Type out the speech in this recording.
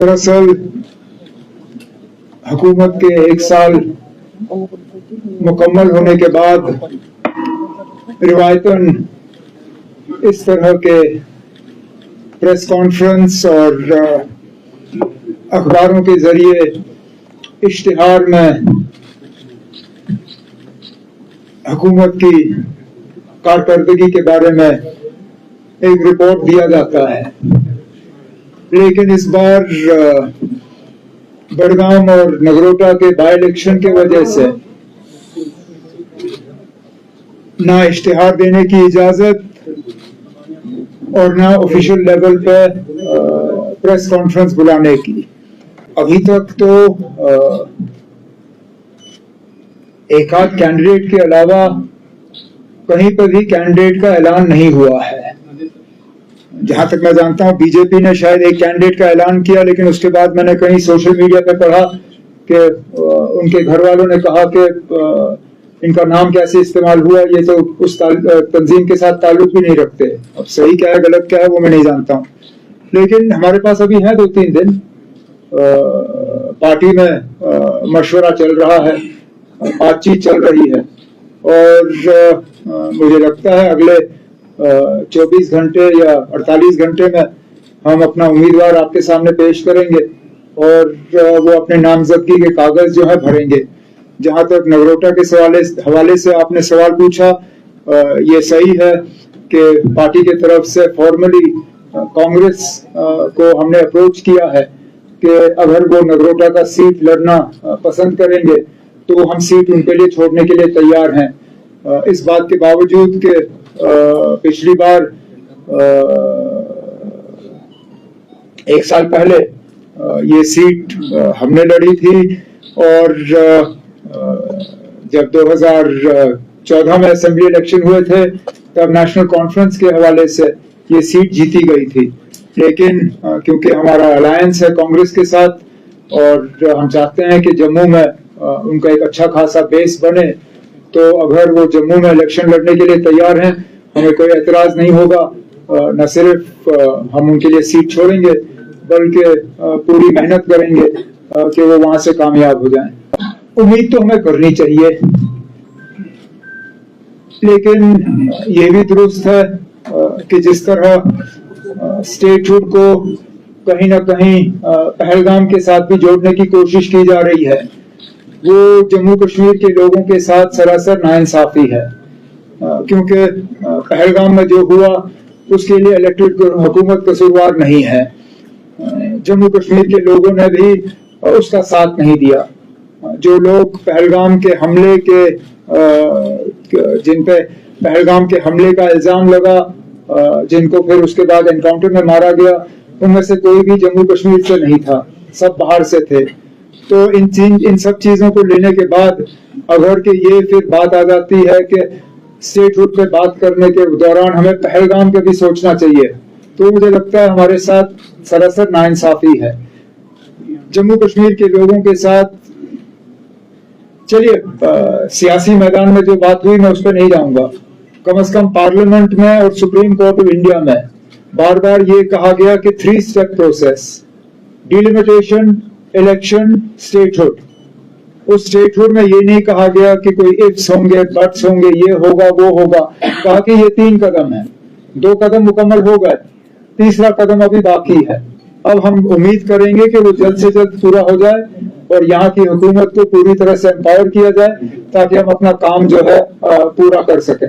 दरअसल हुकूमत के एक साल मुकम्मल होने के बाद रिवायतन इस तरह के प्रेस कॉन्फ्रेंस और अखबारों के जरिए इश्तिहार में हुकूमत की कारकर्दगी के बारे में एक रिपोर्ट दिया जाता है, लेकिन इस बार बड़गाम और नगरोटा के बाई इलेक्शन की वजह से ना इश्तिहार देने की इजाजत और ना ऑफिशियल लेवल पे प्रेस कॉन्फ्रेंस बुलाने की। अभी तक तो एक आध कैंडिडेट के अलावा कहीं पर भी कैंडिडेट का ऐलान नहीं हुआ है। जहां तक मैं जानता हूं बीजेपी ने शायद एक कैंडिडेट का ऐलान किया, लेकिन उसके बाद मैंने कहीं सोशल मीडिया पे पढ़ा कि उनके घर वालों ने कहा कि इनका नाम कैसे इस्तेमाल हुआ, ये तो उस तंजीम के साथ ताल्लुक भी नहीं रखते। अब सही क्या है गलत क्या है वो मैं नहीं जानता हूं, लेकिन हमारे पास अभी है 2-3 दिन। पार्टी में मशवरा चल रहा है, बातचीत चल रही है और मुझे लगता है अगले 24 घंटे या 48 घंटे में हम अपना उम्मीदवार आपके सामने पेश करेंगे और वो अपने नामजदगी के कागज जो है भरेंगे। जहां तक नगरोटा के हवाले से आपने सवाल पूछा, ये सही है कि पार्टी के तरफ से फॉर्मली कांग्रेस को हमने अप्रोच किया है कि अगर वो नगरोटा का सीट लड़ना पसंद करेंगे तो हम सीट उनके लिए छोड़ने के लिए तैयार हैं। इस बात के बावजूद कि पिछली बार 1 साल पहले ये सीट हमने लड़ी थी और जब 2014 में असेंबली इलेक्शन हुए थे तब नेशनल कॉन्फ्रेंस के हवाले से ये सीट जीती गई थी, लेकिन क्योंकि हमारा अलायंस है कांग्रेस के साथ और हम चाहते हैं कि जम्मू में उनका एक अच्छा खासा बेस बने, तो अगर वो जम्मू में इलेक्शन लड़ने के लिए तैयार हैं हमें कोई एतराज नहीं होगा। न सिर्फ हम उनके लिए सीट छोड़ेंगे बल्कि पूरी मेहनत करेंगे कि वो वहां से कामयाब हो जाएं। उम्मीद तो हमें करनी चाहिए, लेकिन ये भी दुरुस्त है कि जिस तरह स्टेटहुड को कहीं ना कहीं पहलगाम के साथ भी जोड़ने की कोशिश की जा रही है, वो जम्मू कश्मीर के लोगों के साथ सरासर नाइंसाफी है। क्योंकि पहलगाम में जो हुआ उसके लिए इलेक्टेड हुकूमत कसूरवार नहीं है। जम्मू कश्मीर के लोगों ने भी उसका साथ नहीं दिया। जो लोग पहलगाम के हमले के जिन पे पहलगाम के हमले का इल्जाम लगा, जिनको फिर उसके बाद एनकाउंटर में मारा गया, उनमें से कोई भी जम्मू कश्मीर से नहीं था, सब बाहर से थे। तो इन सब चीजों को लेने के बाद अगर कि ये फिर बात आ जाती है कि स्टेटहुड पे बात करने के दौरान हमें पहलगाम पे भी सोचना चाहिए, तो मुझे लगता है हमारे साथ सरासर नाइंसाफी है जम्मू कश्मीर के लोगों के साथ। चलिए सियासी मैदान में जो बात हुई मैं उस पर नहीं जाऊंगा। कम से कम पार्लियामेंट में और सुप्रीम कोर्ट ऑफ इंडिया में बार बार ये कहा गया कि 3 step process, delimitation, election, statehood. उस स्टेटहुड में ये नहीं कहा गया कि कोई इफ्स होंगे, बट्स होंगे, ये होगा वो होगा। कहा कि ये 3 कदम है, 2 कदम मुकम्मल हो गए, तीसरा कदम अभी बाकी है। अब हम उम्मीद करेंगे कि वो जल्द से जल्द पूरा हो जाए और यहाँ की हुकूमत को पूरी तरह से एम्पावर किया जाए ताकि हम अपना काम जो है पूरा कर सकें।